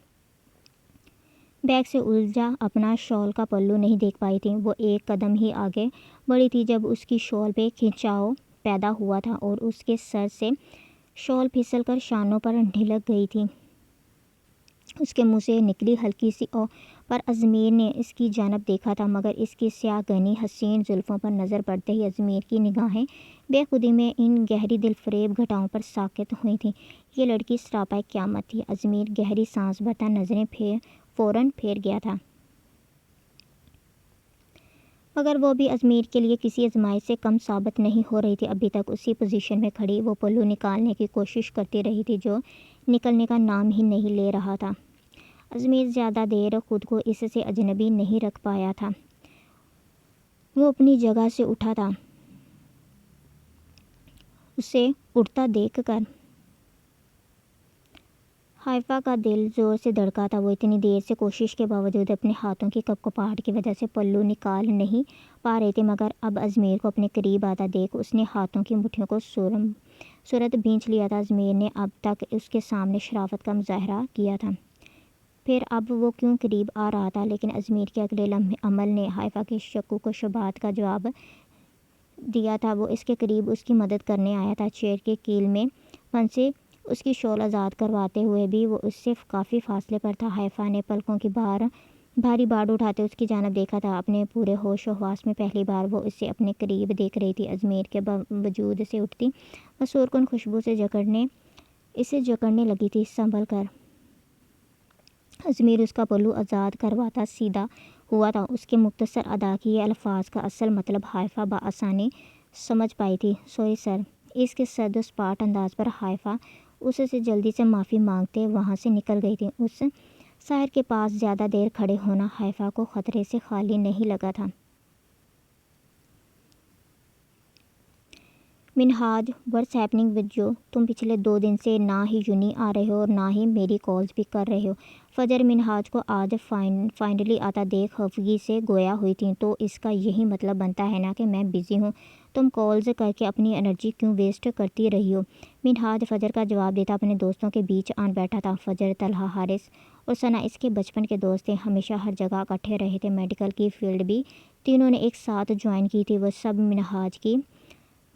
बैग से उलझा अपना शॉल का पल्लू नहीं देख पाई थी। वो एक कदम ही आगे बढ़ी थी जब उसकी शॉल पे खिंचाव पैदा हुआ था और उसके सर से शॉल फिसलकर शानों पर ढिलक गई थी। उसके मुंह से निकली हल्की सी ओ पर अजमेर ने इसकी जानब देखा था, मगर इसकी स्याह घनी हसीन जुल्फ़ों पर नज़र पड़ते ही अजमेर की निगाहें बेखुदी में इन गहरी दिलफरेब घटाओं पर साकित हुई थीं। ये लड़की सरापाए क़यामत थी। अजमेर गहरी सांस भरता नज़रें फ़ौरन फेर गया था, मगर वो भी अजमेर के लिए किसी आजमाइश से कम साबित नहीं हो रही थी। अभी तक उसी पोजीशन में खड़ी वो पल्लू निकालने की कोशिश करती रही थी जो निकलने का नाम ही नहीं ले रहा था। अजमेर ज़्यादा देर खुद को इससे अजनबी नहीं रख पाया था। वो अपनी जगह से उठा था। उसे उड़ता देखकर हाइफा का दिल ज़ोर से धड़का था। वो इतनी देर से कोशिश के बावजूद अपने हाथों की कपकपाहट की वजह से पल्लू निकाल नहीं पा रहे थे, मगर अब अजमेर को अपने करीब आता देख उसने हाथों की मुट्ठियों को सूरत भींच लिया था। अजमेर ने अब तक उसके सामने शराफत का मुजाहरा किया था, फिर अब वो क्यों करीब आ रहा था। लेकिन अजमेर के अगले लम्हे अमल ने हाइफा के शक्कू को शुबात का जवाब दिया था। वो इसके करीब उसकी मदद करने आया था। चेयर के कील में फंसे उसकी शॉल आज़ाद करवाते हुए भी वो उससे काफ़ी फासले पर था। हाइफा ने पलकों की भारी बाड़ उठाते उसकी जानब देखा था। अपने पूरे होश व हवास में पहली बार वो इससे अपने करीब देख रही थी। अजमेर के वजूद से उठती मसूरकुन खुशबू से इसे जकड़ने लगी थी। संभल कर अजमेर उसका पल्लू आज़ाद करवाता सीधा हुआ था। उसके मुख्तसर अदा किए अल्फाज का असल मतलब हाइफा बआसानी समझ पाई थी। Sorry sir. इसके सदस्पाट अंदाज पर हाइफा उससे जल्दी से माफ़ी मांगते वहाँ से निकल गई थी। उस साहिर के पास ज़्यादा देर खड़े होना हाइफा को ख़तरे से खाली नहीं लगा था। Minhaj, what's happening with you? तुम पिछले 2 दिन से ना ही यूनी आ रहे हो और ना ही मेरी कॉल्स पिक कर रहे हो। फजर मिनहाज को आज फाइनली आता देख खफगी से गोया हुई थी। तो इसका यही मतलब बनता है ना कि मैं बिज़ी हूँ। तुम कॉल्स करके अपनी एनर्जी क्यों वेस्ट करती रही हो? मिनहाज फजर का जवाब देता अपने दोस्तों के बीच आन बैठा था। फजर, तलहा, हारिस और सना इसके बचपन के दोस्त थे। हमेशा हर जगह इकट्ठे रहे थे। मेडिकल की फील्ड भी तीनों ने एक साथ ज्वाइन की थी। वह सब मिनहाज की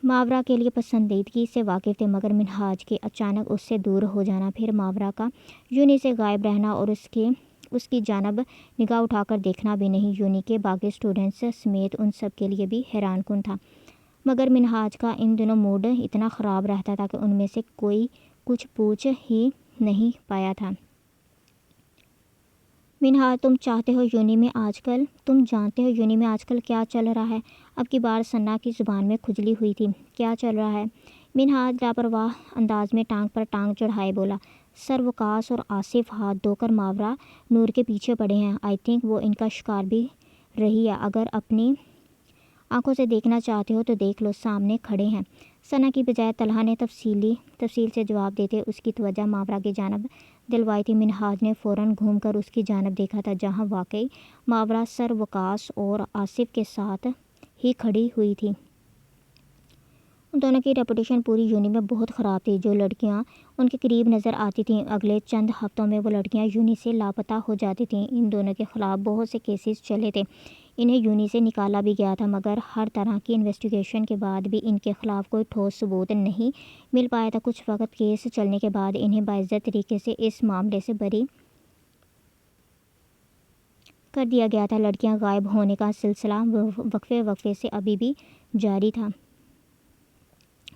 मावरा के लिए पसंदीदगी से वाकिफ़ थे, मगर मिनहाज के अचानक उससे दूर हो जाना, फिर मावरा का यूनी से गायब रहना और उसकी जानब निगाह उठाकर देखना भी नहीं, यूनी के बाकी स्टूडेंट्स समेत उन सब के लिए भी हैरानकुन था। मगर मिनहाज का इन दिनों मूड इतना ख़राब रहता था कि उनमें से कोई कुछ पूछ ही नहीं पाया था। मिनहाज, तुम जानते हो यूनी में आजकल क्या चल रहा है? अब की बार सन्ना की ज़ुबान में खुजली हुई थी। क्या चल रहा है? मिनहाज लापरवाह अंदाज में टांग पर टांग चढ़ाए बोला। सर, वकास और आसिफ हाथ धोकर मावरा नूर के पीछे पड़े हैं। आई थिंक वो इनका शिकार भी रही है। अगर अपनी आंखों से देखना चाहते हो तो देख लो, सामने खड़े हैं। सना की बजाय तलहा ने तफसील से जवाब देते उसकी तवज्जो मावरा की जानब दिलवाई थी। मिनहाज ने फ़ौरन घूमकर उसकी जानब देखा था, जहां वाकई मावरा सर, वकास और आसिफ के साथ ही खड़ी हुई थी। उन दोनों की रेपुटेशन पूरी यूनी में बहुत ख़राब थी। जो लड़कियां उनके करीब नज़र आती थीं, अगले चंद हफ्तों में वो लड़कियां यूनी से लापता हो जाती थीं। इन दोनों के ख़िलाफ़ बहुत से केसेस चले थे। इन्हें यूनी से निकाला भी गया था, मगर हर तरह की इन्वेस्टिगेशन के बाद भी इनके ख़िलाफ़ कोई ठोस सबूत नहीं मिल पाया था। कुछ वक्त केस चलने के बाद इन्हें बाइज्जत तरीके से इस मामले से बरी कर दिया गया था। लड़कियां गायब होने का सिलसिला वक्फे से अभी भी जारी था।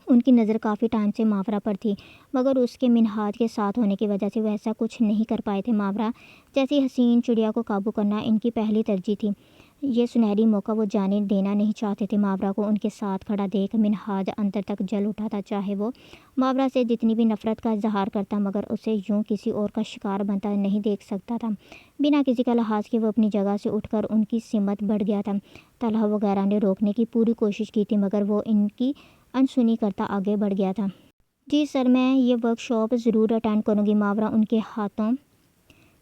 उनकी नज़र काफ़ी टाइम से मावरा पर थी, मगर उसके मिनहाज के साथ होने की वजह से वह ऐसा कुछ नहीं कर पाए थे। मावरा जैसी हसीन चिड़िया को काबू करना इनकी पहली तरजीह थी। ये सुनहरी मौका वो जाने देना नहीं चाहते थे। मावरा को उनके साथ खड़ा देख मिनहाज अंदर तक जल उठा था। चाहे वो मावरा से जितनी भी नफ़रत का इजहार करता, मगर उसे यूं किसी और का शिकार बनता नहीं देख सकता था। बिना किसी का लिहाज के वो अपनी जगह से उठकर उनकी सिमत बढ़ गया था। तलहा वगैरह ने रोकने की पूरी कोशिश की थी, मगर वो इनकी अनसुनी करता आगे बढ़ गया था। جی سر، میں یہ ورک شاپ ضرور اٹینڈ کروں گی۔ ماورا ان کے ہاتھوں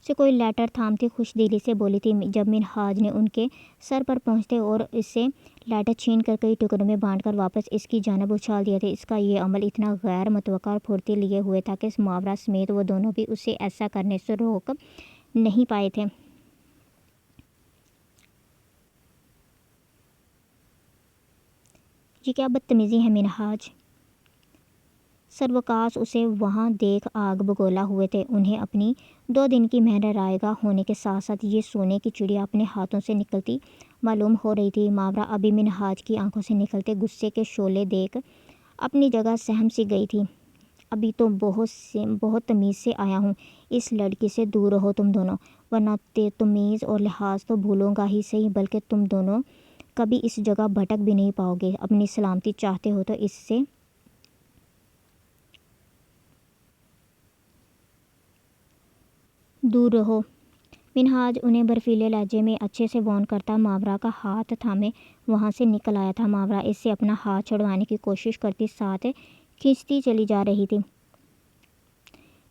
سے کوئی لیٹر تھامتی خوش دلی سے بولی تھی۔ جب منہاج نے ان کے سر پر پہنچتے اور اسے لیٹر چھین کر کئی ٹکڑوں میں بانٹ کر واپس اس کی جانب اچھال دیا تھا، اس کا یہ عمل اتنا غیر متوقع اور پھرتی لیے ہوئے تھا کہ ماورا سمیت وہ دونوں بھی اسے ایسا کرنے سے روک نہیں پائے تھے۔ یہ کیا بدتمیزی ہے منہاج! سروکاش اسے وہاں دیکھ آگ بگولا ہوئے تھے۔ انہیں اپنی 2 دن کی مہر رائگاں ہونے کے ساتھ ساتھ یہ سونے کی چڑیا اپنے ہاتھوں سے نکلتی معلوم ہو رہی تھی۔ ماورا ابھی منہاج کی آنکھوں سے نکلتے غصے کے شعلے دیکھ اپنی جگہ سہم سی گئی تھی۔ ابھی تو بہت تمیز سے آیا ہوں، اس لڑکی سے دور رہو تم دونوں، ورنہ تمیز اور لحاظ تو بھولوں گا ہی صحیح، بلکہ تم دونوں کبھی اس جگہ بھٹک بھی نہیں پاؤ گے۔ اپنی سلامتی چاہتے ہو تو اس سے دور رہو۔ منہاج انہیں برفیلے لہجے میں اچھے سے وارن کرتا ماورا کا ہاتھ تھامے وہاں سے نکل آیا تھا۔ ماورا اس سے اپنا ہاتھ چھڑوانے کی کوشش کرتی ساتھ کھینچتی چلی جا رہی تھی۔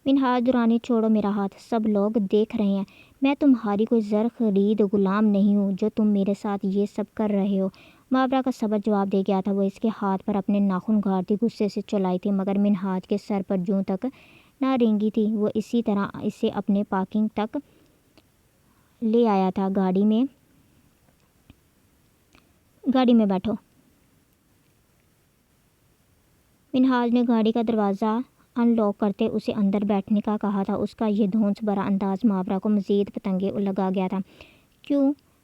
منہاج دورانی، چھوڑو میرا ہاتھ، سب لوگ دیکھ رہے ہیں، میں تمہاری کوئی زر خرید غلام نہیں ہوں جو تم میرے ساتھ یہ سب کر رہے ہو۔ ماورا کا صبر جواب دے گیا تھا۔ وہ اس کے ہاتھ پر اپنے ناخن گاڑتی غصے سے چلائی تھی، مگر منہاج کے سر پر جوں تک نہ رینگی تھی۔ وہ اسی طرح اسے اپنے پارکنگ تک لے آیا تھا۔ گاڑی میں بیٹھو۔ منہاج نے گاڑی کا دروازہ ان لاک کرتے اسے اندر بیٹھنے کا کہا تھا۔ اس کا یہ دھونس بھرا انداز ماورا کو مزید پتنگے لگا گیا تھا۔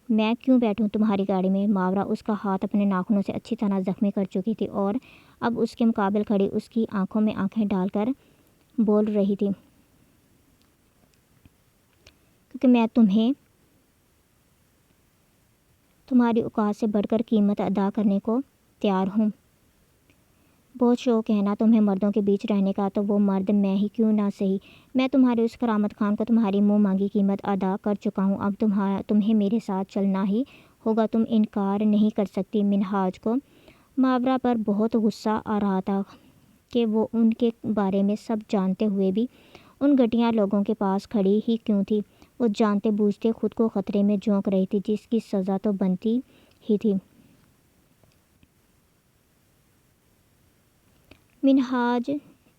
میں کیوں بیٹھوں تمہاری گاڑی میں؟ ماورا اس کا ہاتھ اپنے ناخنوں سے اچھی طرح زخمی کر چکی تھی اور اب اس کے مقابل کھڑی اس کی آنکھوں میں آنکھیں ڈال کر بول رہی تھی، کیونکہ میں تمہاری اوقات سے بڑھ کر قیمت ادا کرنے کو تیار ہوں۔ بہت شوق ہے نا تمہیں مردوں کے بیچ رہنے کا، تو وہ مرد میں ہی کیوں نہ سہی۔ میں تمہارے اس کرامت خان کو تمہاری منہ مانگی قیمت ادا کر چکا ہوں، اب تمہیں میرے ساتھ چلنا ہی ہوگا، تم انکار نہیں کر سکتی۔ منہاج کو ماورا پر بہت غصہ آ رہا تھا کہ وہ ان کے بارے میں سب جانتے ہوئے بھی ان گھٹیا لوگوں کے پاس کھڑی ہی کیوں تھی۔ وہ جانتے بوجھتے خود کو خطرے میں جھونک رہی تھی، جس کی سزا تو بنتی ہی تھی۔ منہاج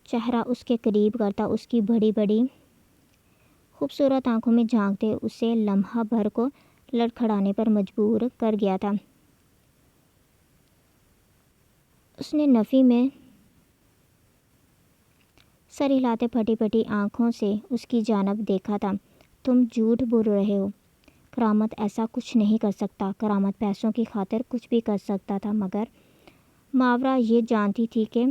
چہرہ اس کے قریب کرتا اس کی بڑی بڑی خوبصورت آنکھوں میں جھانکتے اسے لمحہ بھر کو لڑکھڑانے پر مجبور کر گیا تھا۔ اس نے نفی میں سر ہلاتے پھٹی پھٹی آنکھوں سے اس کی جانب دیکھا تھا۔ تم جھوٹ بول رہے ہو، کرامت ایسا کچھ نہیں کر سکتا۔ کرامت پیسوں کی خاطر کچھ بھی کر سکتا تھا، مگر ماورا یہ جانتی تھی کہ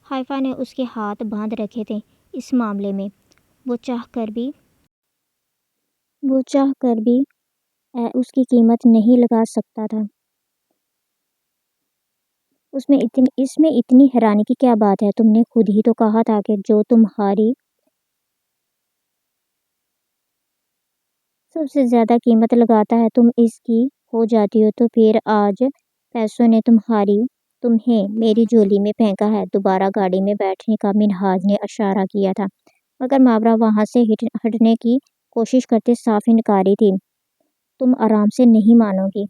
ہائفا نے اس کے ہاتھ باندھ رکھے تھے اس معاملے میں۔ وہ چاہ کر بھی اس کی قیمت نہیں لگا سکتا تھا۔ اس میں اتنی حیرانی کی کیا بات ہے؟ تم نے خود ہی تو کہا تھا کہ جو تمہاری سب سے زیادہ قیمت لگاتا ہے تم اس کی ہو جاتی ہو، تو پھر آج پیسوں نے تمہیں میری جھولی میں پھینکا ہے۔ دوبارہ گاڑی میں بیٹھنے کا منہاج نے اشارہ کیا تھا، مگر ماورا وہاں سے ہٹنے کی کوشش کرتے صاف انکاری تھی۔ تم آرام سے نہیں مانو گی۔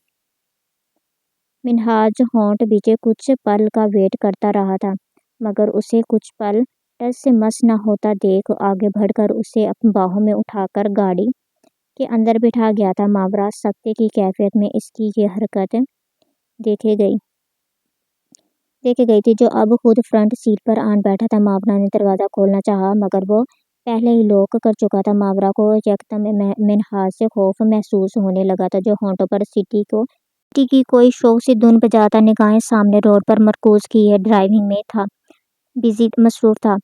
منہاج ہونٹ بھیجے کچھ پل کا ویٹ کرتا رہا تھا، مگر اسے کچھ پل ٹس سے مس نہ ہوتا دیکھ آگے بڑھ کر اسے اپنی باہوں میں اٹھا کر گاڑی کے اندر بٹھا گیا تھا۔ ماورا سکتے کی کیفیت میں اس کی یہ حرکت دیکھے گئی تھی، جو اب خود فرنٹ سیٹ پر آن بیٹھا تھا۔ ماورا نے دروازہ کھولنا چاہا، مگر وہ پہلے ہی لاک کر چکا تھا۔ ماورا کو یکدم منہاج سے خوف محسوس ہونے لگا تھا، جو ہونٹوں پر سٹی کی کوئی شوق سی دھن بجاتا نگاہیں سامنے روڈ پر مرکوز کیے ڈرائیونگ میں تھا، مصروف تھا۔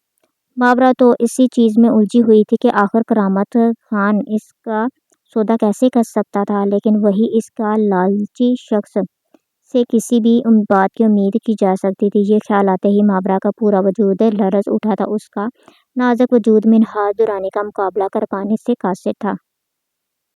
ماورا تو اسی چیز میں الجھی ہوئی تھی کہ آخر کرامت خان اس کا سودا کیسے کر سکتا تھا، لیکن وہی اس کا لالچی شخص سے کسی بھی بات کی امید کی جا سکتی تھی۔ یہ خیال آتے ہی ماورا کا پورا وجود لرز اٹھا تھا۔ اس کا نازک وجود منہاج دورانی کا مقابلہ کر پانے سے قاصر تھا۔